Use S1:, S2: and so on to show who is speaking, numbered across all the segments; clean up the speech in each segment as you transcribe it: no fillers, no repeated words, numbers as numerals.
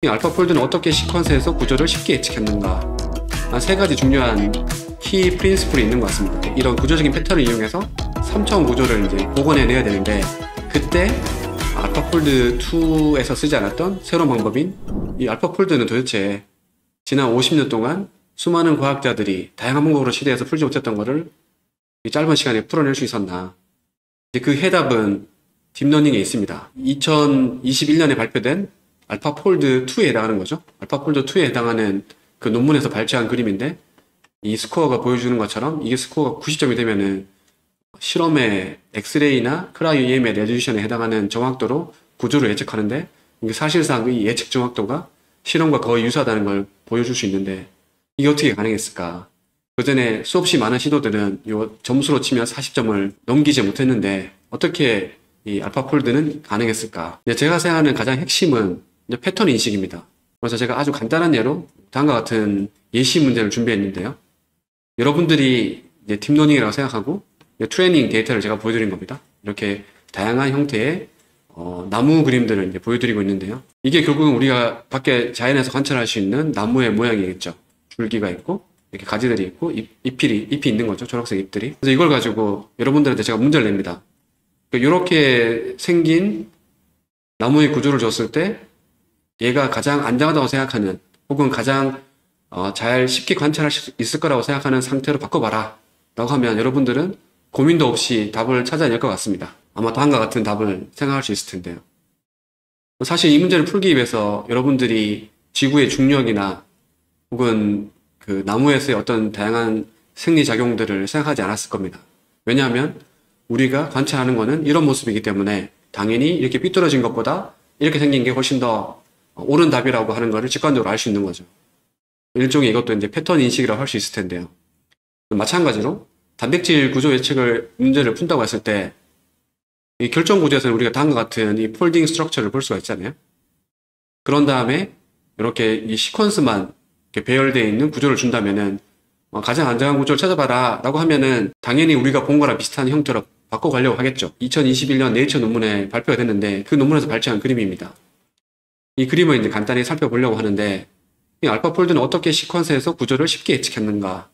S1: 이 알파폴드는 어떻게 시퀀스에서 구조를 쉽게 예측했는가? 세 가지 중요한 키 프린시플이 있는 것 같습니다. 이런 구조적인 패턴을 이용해서 3차원 구조를 이제 복원해내야 되는데, 그때 알파폴드2에서 쓰지 않았던 새로운 방법인 이 알파폴드는 도대체 지난 50년 동안 수많은 과학자들이 다양한 방법으로 시도해서 풀지 못했던 것을 이 짧은 시간에 풀어낼 수 있었나? 그 해답은 딥러닝에 있습니다. 2021년에 발표된 알파폴드2에 해당하는 거죠. 알파폴드2에 해당하는 그 논문에서 발췌한 그림인데, 이 스코어가 보여주는 것처럼 이게 스코어가 90점이 되면은 실험의 엑스레이나 크라이오 EM의 레졸루션에 해당하는 정확도로 구조를 예측하는데, 이게 사실상 이 예측 정확도가 실험과 거의 유사하다는 걸 보여줄 수 있는데, 이게 어떻게 가능했을까? 그 전에 수없이 많은 시도들은 이 점수로 치면 40점을 넘기지 못했는데 어떻게 이 알파폴드는 가능했을까? 제가 생각하는 가장 핵심은 패턴 인식입니다. 그래서 제가 아주 간단한 예로 다음과 같은 예시 문제를 준비했는데요. 여러분들이 이제 딥러닝이라고 생각하고 트레이닝 데이터를 제가 보여드린 겁니다. 이렇게 다양한 형태의 나무 그림들을 이제 보여드리고 있는데요. 이게 결국은 우리가 밖에 자연에서 관찰할 수 있는 나무의 모양이겠죠. 줄기가 있고 이렇게 가지들이 있고 잎이 있는 거죠. 초록색 잎들이. 그래서 이걸 가지고 여러분들한테 제가 문제를 냅니다. 이렇게 생긴 나무의 구조를 줬을 때 얘가 가장 안전하다고 생각하는, 혹은 가장 잘 쉽게 관찰할 수 있을 거라고 생각하는 상태로 바꿔봐라 라고 하면 여러분들은 고민도 없이 답을 찾아낼 것 같습니다. 아마 다음과 같은 답을 생각할 수 있을 텐데요. 사실 이 문제를 풀기 위해서 여러분들이 지구의 중력이나 혹은 그 나무에서의 어떤 다양한 생리작용들을 생각하지 않았을 겁니다. 왜냐하면 우리가 관찰하는 것은 이런 모습이기 때문에 당연히 이렇게 삐뚤어진 것보다 이렇게 생긴 게 훨씬 더 옳은 답이라고 하는 것을 직관적으로 알 수 있는 거죠. 일종의 이것도 이제 패턴 인식이라고 할 수 있을 텐데요. 마찬가지로 단백질 구조 예측을 문제를 푼다고 했을 때 이 결정 구조에서는 우리가 다음과 같은 이 폴딩 스트럭처를 볼 수가 있잖아요. 그런 다음에 이렇게 이 시퀀스만 이렇게 배열되어 있는 구조를 준다면은 가장 안전한 구조를 찾아봐라 라고 하면은 당연히 우리가 본 거랑 비슷한 형태로 바꿔가려고 하겠죠. 2021년 네이처 논문에 발표가 됐는데 그 논문에서 발췌한 그림입니다. 이 그림을 이제 간단히 살펴보려고 하는데, 이 알파폴드는 어떻게 시퀀스에서 구조를 쉽게 예측했는가?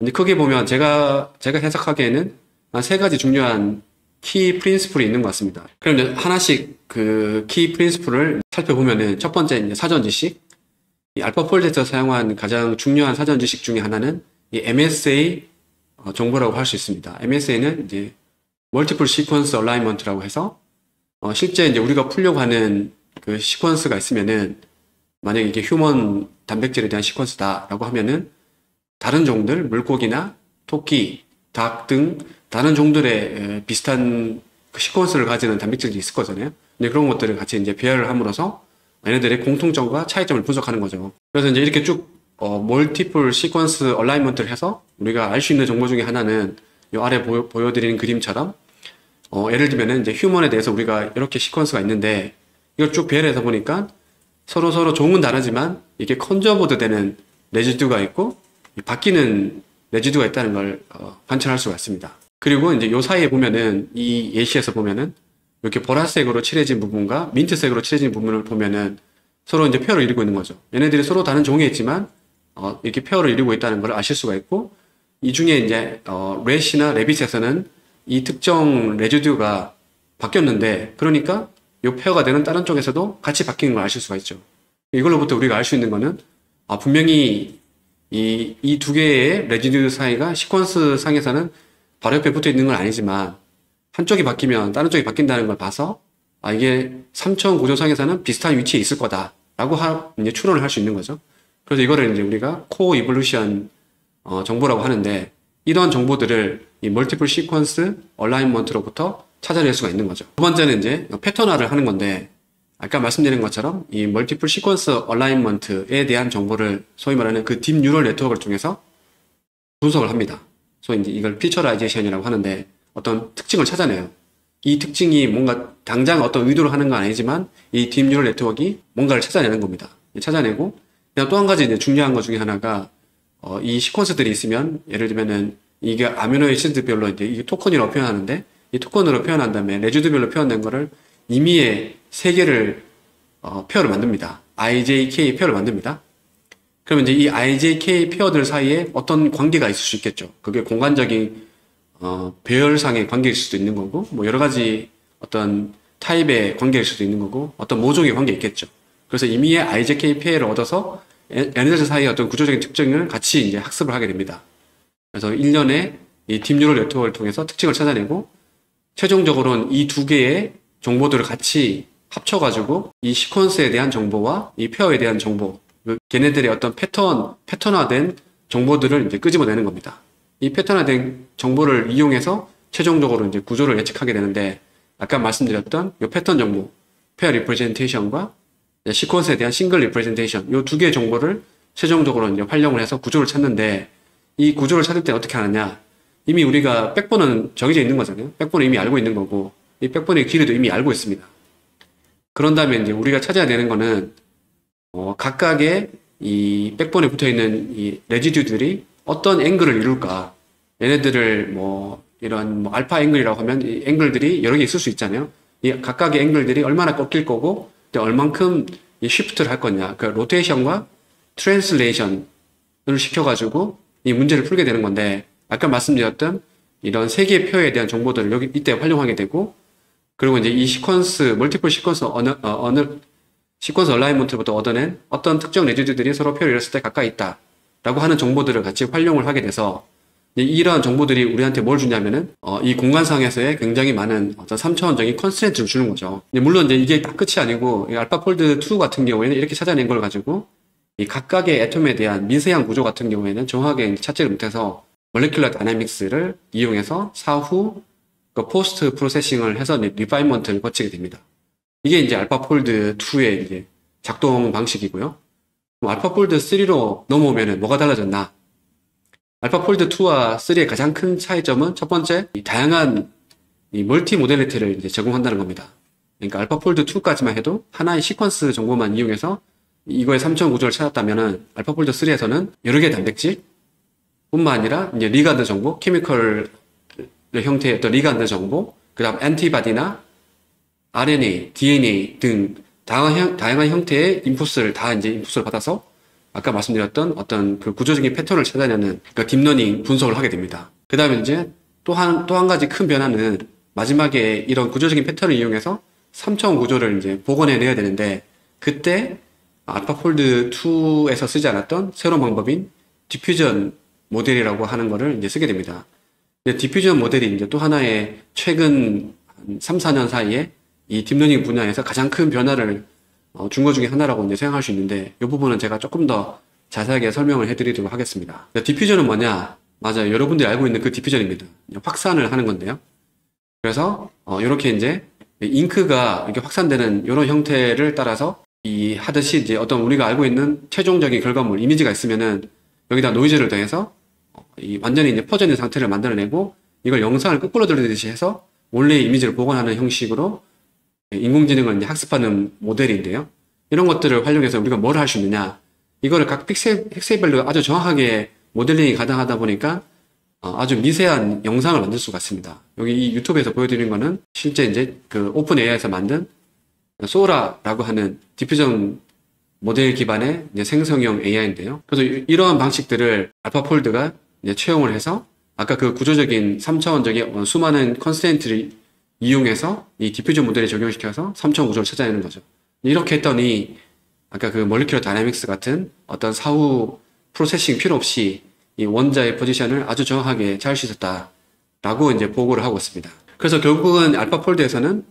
S1: 근데 크게 보면 제가 해석하기에는 세 가지 중요한 키 프린시플이 있는 것 같습니다. 그럼 이제 하나씩 그 키 프린시플을 살펴보면은, 첫 번째 이제 사전 지식. 이 알파폴드에서 사용한 가장 중요한 사전 지식 중에 하나는 이 MSA 정보라고 할 수 있습니다. MSA는 이제 Multiple Sequence Alignment라고 해서 실제 이제 우리가 풀려고 하는 그 시퀀스가 있으면은, 만약에 이게 휴먼 단백질에 대한 시퀀스다라고 하면은 다른 종들, 물고기나 토끼, 닭 등 다른 종들의 비슷한 그 시퀀스를 가지는 단백질이 있을 거잖아요. 근데 그런 것들을 같이 이제 배열을 함으로써 얘네들의 공통점과 차이점을 분석하는 거죠. 그래서 이제 이렇게 쭉 멀티플 시퀀스 얼라이먼트를 해서 우리가 알 수 있는 정보 중에 하나는 이 아래 보여드리는 그림처럼 예를 들면은 이제 휴먼에 대해서 우리가 이렇게 시퀀스가 있는데, 이걸 쭉 배열해서 보니까 서로 종은 다르지만 이게 컨저버드 되는 레지듀가 있고 바뀌는 레지듀가 있다는 걸 관찰할 수가 있습니다. 그리고 이제 요 사이에 보면은, 이 예시에서 보면은 이렇게 보라색으로 칠해진 부분과 민트색으로 칠해진 부분을 보면은 서로 이제 페어를 이루고 있는 거죠. 얘네들이 서로 다른 종에 있지만 이렇게 페어를 이루고 있다는 걸 아실 수가 있고, 이 중에 이제 렛이나 레빗에서는 이 특정 레지듀가 바뀌었는데, 그러니까 이 페어가 되는 다른 쪽에서도 같이 바뀌는 걸 아실 수가 있죠. 이걸로부터 우리가 알 수 있는 거는 분명히 이 두 개의 레지듀 사이가 시퀀스 상에서는 바로 옆에 붙어 있는 건 아니지만 한쪽이 바뀌면 다른 쪽이 바뀐다는 걸 봐서 이게 3차원 구조상에서는 비슷한 위치에 있을 거다라고 이제 추론을 할 수 있는 거죠. 그래서 이거를 이제 우리가 코 이볼루션 정보라고 하는데, 이런 정보들을 이 멀티플 시퀀스 얼라인먼트로부터 찾아낼 수가 있는 거죠. 두 번째는 이제 패턴화를 하는 건데, 아까 말씀드린 것처럼 이 멀티플 시퀀스 얼라인먼트에 대한 정보를 소위 말하는 그 딥 뉴럴 네트워크를 통해서 분석을 합니다. 소위 이제 이걸 피처라이제이션이라고 하는데, 어떤 특징을 찾아내요. 이 특징이 뭔가 당장 어떤 의도로 하는 건 아니지만 이 딥 뉴럴 네트워크가 뭔가를 찾아내는 겁니다. 찾아내고, 그냥 또 한 가지 이제 중요한 것 중에 하나가 이 시퀀스들이 있으면, 예를 들면은 이게 아미노애시드별로 이제 이게 토큰이라고 표현하는데, 이 토큰으로 표현한 다음에 레지듀별로 표현된 거를 임의의 세 개를 페어를 만듭니다. IJK 페어를 만듭니다. 그러면 이제 이 IJK 페어들 사이에 어떤 관계가 있을 수 있겠죠. 그게 공간적인 배열상의 관계일 수도 있는 거고, 뭐 여러 가지 어떤 타입의 관계일 수도 있는 거고, 어떤 모종의 관계 있겠죠. 그래서 임의의 IJK 페어를 얻어서 얘네들 사이의 어떤 구조적인 특징을 같이 이제 학습을 하게 됩니다. 그래서 1년에 이 딥뉴럴 네트워크를 통해서 특징을 찾아내고, 최종적으로는 이 두 개의 정보들을 같이 합쳐가지고 이 시퀀스에 대한 정보와 이 페어에 대한 정보, 걔네들의 어떤 패턴화된 정보들을 이제 끄집어내는 겁니다. 이 패턴화된 정보를 이용해서 최종적으로 이제 구조를 예측하게 되는데, 아까 말씀드렸던 이 패턴 정보, 페어 리프레젠테이션과 시퀀스에 대한 싱글 리프레젠테이션, 이 두 개의 정보를 최종적으로 이제 활용을 해서 구조를 찾는데, 이 구조를 찾을 때 어떻게 하느냐? 이미 우리가 백본은 정해져 있는 거잖아요. 백본은 이미 알고 있는 거고, 이 백본의 길이도 이미 알고 있습니다. 그런 다음에 이제 우리가 찾아야 되는 거는 각각의 이 백본에 붙어 있는 이 레지듀들이 어떤 앵글을 이룰까? 얘네들을 뭐 이런 뭐 알파 앵글이라고 하면 이 앵글들이 여러 개 있을 수 있잖아요. 이 각각의 앵글들이 얼마나 꺾일 거고, 얼만큼 이 쉬프트를 할 거냐, 그 로테이션과 트랜슬레이션을 시켜가지고 이 문제를 풀게 되는 건데, 아까 말씀드렸던 이런 세 개의 표에 대한 정보들을 이때 활용하게 되고, 그리고 이제 이 시퀀스, 멀티플 시퀀스 시퀀스 얼라이먼트부터 얻어낸 어떤 특정 레지듀들이 서로 표를 이뤘을 때 가까이 있다 라고 하는 정보들을 같이 활용을 하게 돼서, 이러한 정보들이 우리한테 뭘 주냐면은 이 공간상에서의 굉장히 많은 어떤 3차원적인 컨스트렌트를 주는 거죠. 물론 이제 이게 딱 끝이 아니고, 이 알파폴드 2 같은 경우에는 이렇게 찾아낸 걸 가지고 이 각각의 애톰에 대한 미세한 구조 같은 경우에는 정확하게 찾지를 못해서 몰레큘러 다이내믹스를 이용해서 사후 그 포스트 프로세싱을 해서 리파인먼트를 거치게 됩니다. 이게 이제 알파폴드 2의 이제 작동 방식이고요. 알파폴드 3로 넘어오면은 뭐가 달라졌나? 알파폴드 2와 3의 가장 큰 차이점은 첫 번째, 이 다양한 이 멀티 모델리티를 이제 제공한다는 겁니다. 그러니까 알파폴드 2까지만 해도 하나의 시퀀스 정보만 이용해서 이거의 3차원 구조를 찾았다면은 알파폴드 3에서는 여러 개의 단백질 뿐만 아니라 이제 리간드 정보, 케미컬 형태의 어떤 리간드 정보, 그 다음 엔티바디나 RNA, DNA 등 다양한 형태의 인풋을 받아서 아까 말씀드렸던 어떤 그 구조적인 패턴을 찾아내는 그 딥러닝 분석을 하게 됩니다. 그 다음에 이제 또 한 가지 큰 변화는 마지막에 이런 구조적인 패턴을 이용해서 3차원 구조를 이제 복원해내야 되는데, 그때 알파폴드 2에서 쓰지 않았던 새로운 방법인 디퓨전 모델이라고 하는 거를 이제 쓰게 됩니다. 디퓨전 모델이 이제 또 하나의 최근 3, 4년 사이에 이 딥러닝 분야에서 가장 큰 변화를 준 것 중에 하나라고 이제 생각할 수 있는데, 이 부분은 제가 조금 더 자세하게 설명을 해드리도록 하겠습니다. 디퓨전은 뭐냐? 맞아요. 여러분들이 알고 있는 그 디퓨전입니다. 확산을 하는 건데요. 그래서 이렇게 이제 잉크가 이렇게 확산되는 이런 형태를 따라서 하듯이 이제 어떤 우리가 알고 있는 최종적인 결과물, 이미지가 있으면은 여기다 노이즈를 더해서 완전히 이제 퍼져 있는 상태를 만들어내고, 이걸 영상을 거꾸로 들리듯이 해서 원래의 이미지를 복원하는 형식으로 인공지능을 이제 학습하는 모델인데요. 이런 것들을 활용해서 우리가 뭘 할 수 있느냐? 이거를 각 픽셀별로 아주 정확하게 모델링이 가능하다 보니까 아주 미세한 영상을 만들 수가 있습니다. 여기 이 유튜브에서 보여드리는 거는 실제 이제 그 오픈 AI에서 만든 소라라고 하는 디퓨전 모델 기반의 이제 생성형 AI인데요. 그래서 이러한 방식들을 알파폴드가 이제 채용을 해서 아까 그 구조적인 3차원적인 수많은 컨스트레인트를 이용해서 이 디퓨전 모델에 적용시켜서 3차원 구조를 찾아내는 거죠. 이렇게 했더니 아까 그 몰리큘러 다이내믹스 같은 어떤 사후 프로세싱 필요 없이 이 원자의 포지션을 아주 정확하게 찾을 수 있었다라고 이제 보고를 하고 있습니다. 그래서 결국은 알파폴드에서는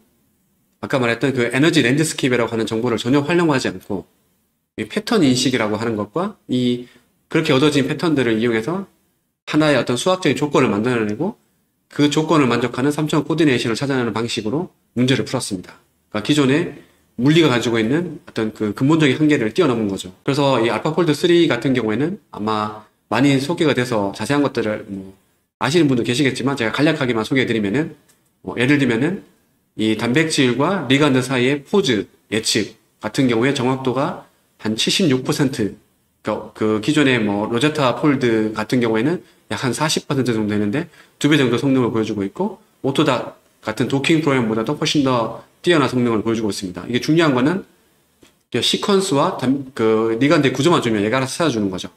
S1: 아까 말했던 그 에너지 랜드스케이프라고 하는 정보를 전혀 활용하지 않고 이 패턴 인식이라고 하는 것과 그렇게 얻어진 패턴들을 이용해서 하나의 어떤 수학적인 조건을 만들어내고 그 조건을 만족하는 3차원 코디네이션을 찾아내는 방식으로 문제를 풀었습니다. 그러니까 기존에 물리가 가지고 있는 어떤 그 근본적인 한계를 뛰어넘은 거죠. 그래서 이 알파폴드 3 같은 경우에는 아마 많이 소개가 돼서 자세한 것들을 아시는 분도 계시겠지만 제가 간략하게만 소개해드리면은 예를 들면은 이 단백질과 리간드 사이의 포즈 예측 같은 경우에 정확도가 한 76%, 그 기존의 로제타 폴드 같은 경우에는 약 한 40% 정도 되는데 2배 정도 성능을 보여주고 있고, 오토닥 같은 도킹 프로그램보다도 훨씬 더 뛰어난 성능을 보여주고 있습니다. 이게 중요한 거는 시퀀스와 그 리간드의 구조만 주면 얘가 알아서 찾아주는 거죠.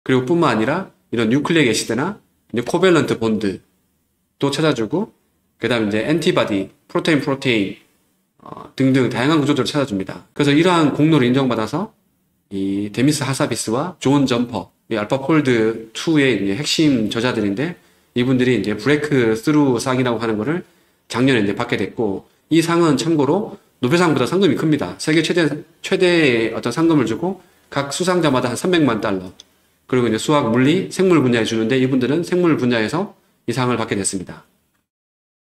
S1: 그리고 뿐만 아니라 이런 뉴클레이크 애시드나 이제 코밸런트 본드도 찾아주고, 그 다음 이제 엔티바디, 프로테인 등등 다양한 구조들을 찾아줍니다. 그래서 이러한 공로를 인정받아서 이 데미스 하사비스와 존 점퍼, 이 알파폴드 2의 이제 핵심 저자들인데, 이분들이 이제 브레이크 스루 상이라고 하는 거를 작년에 이제 받게 됐고, 이 상은 참고로 노벨상보다 상금이 큽니다. 세계 최대의 어떤 상금을 주고 각 수상자마다 한 300만 달러. 그리고 이제 수학, 물리, 생물 분야에 주는데, 이분들은 생물 분야에서 이 상을 받게 됐습니다.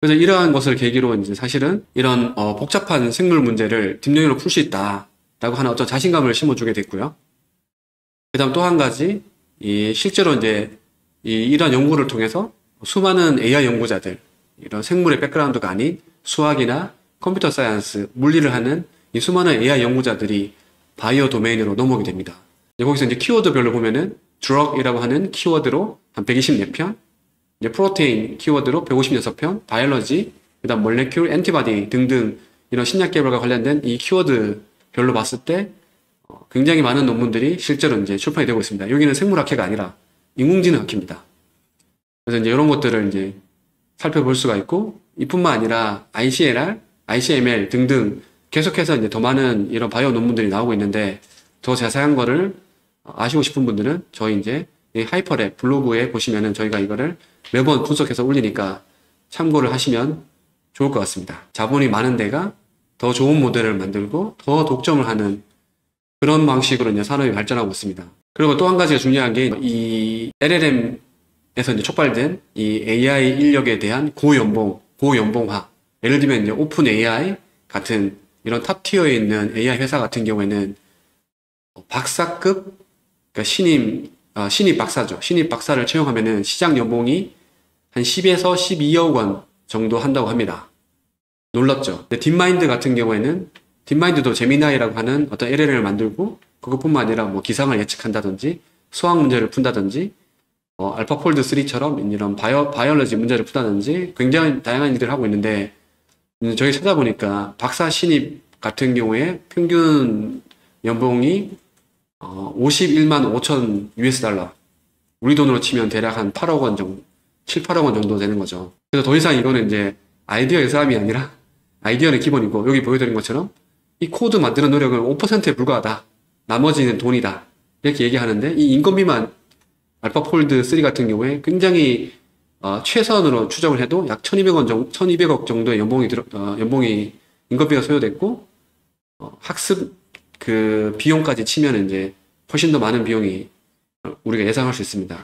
S1: 그래서 이러한 것을 계기로 이제 사실은 이런 복잡한 생물 문제를 딥러닝으로 풀 수 있다라고 하는 어떤 자신감을 심어주게 됐고요. 그다음 또 한 가지, 실제로 이제 이러한 연구를 통해서 수많은 AI 연구자들, 이런 생물의 백그라운드가 아닌 수학이나 컴퓨터 사이언스, 물리를 하는 이 수많은 AI 연구자들이 바이오 도메인으로 넘어오게 됩니다. 거기서 이제 키워드별로 보면은 drug이라고 하는 키워드로 한 124편, 이제 프로테인 키워드로 156편, 바이올로지, 그다음 몰레큘, 엔티바디 등등 이런 신약 개발과 관련된 이 키워드별로 봤을 때 굉장히 많은 논문들이 실제로 이제 출판이 되고 있습니다. 여기는 생물학회가 아니라 인공지능학회입니다. 그래서 이제 이런 것들을 이제 살펴볼 수가 있고, 이뿐만 아니라 ICLR, ICML 등등 계속해서 이제 더 많은 이런 바이오 논문들이 나오고 있는데, 더 자세한 거를 아시고 싶은 분들은 저희 이제 이 하이퍼랩 블로그에 보시면은 저희가 이거를 매번 분석해서 올리니까 참고를 하시면 좋을 것 같습니다. 자본이 많은 데가 더 좋은 모델을 만들고 더 독점을 하는 그런 방식으로 이제 산업이 발전하고 있습니다. 그리고 또 한 가지가 중요한 게 이 LLM에서 이제 촉발된 이 AI 인력에 대한 고연봉화. 예를 들면 이제 오픈 AI 같은 이런 탑 티어에 있는 AI 회사 같은 경우에는 박사급, 그러니까 신입 박사죠. 신입 박사를 채용하면은 시장 연봉이 한 10에서 12억 원 정도 한다고 합니다. 놀랍죠? 근데 딥마인드 같은 경우에는, 딥마인드도 제미나이라고 하는 어떤 LLM을 만들고, 그것뿐만 아니라 뭐 기상을 예측한다든지, 수학 문제를 푼다든지, 알파폴드 3처럼 이런 바이올로지 문제를 푼다든지, 굉장히 다양한 일들을 하고 있는데, 저희 찾아보니까 박사 신입 같은 경우에 평균 연봉이 51만 5천 US 달러. 우리 돈으로 치면 대략 한 8억 원 정도, 7, 8억 원 정도 되는 거죠. 그래서 더 이상 이거는 이제 아이디어의 싸움이 아니라, 아이디어는 기본이고, 여기 보여드린 것처럼 이 코드 만드는 노력은 5%에 불과하다. 나머지는 돈이다. 이렇게 얘기하는데, 이 인건비만 알파폴드 3 같은 경우에 굉장히 최선으로 추정을 해도 약 1200억 정도의 연봉이 인건비가 소요됐고, 학습 그 비용까지 치면 이제 훨씬 더 많은 비용이 우리가 예상할 수 있습니다.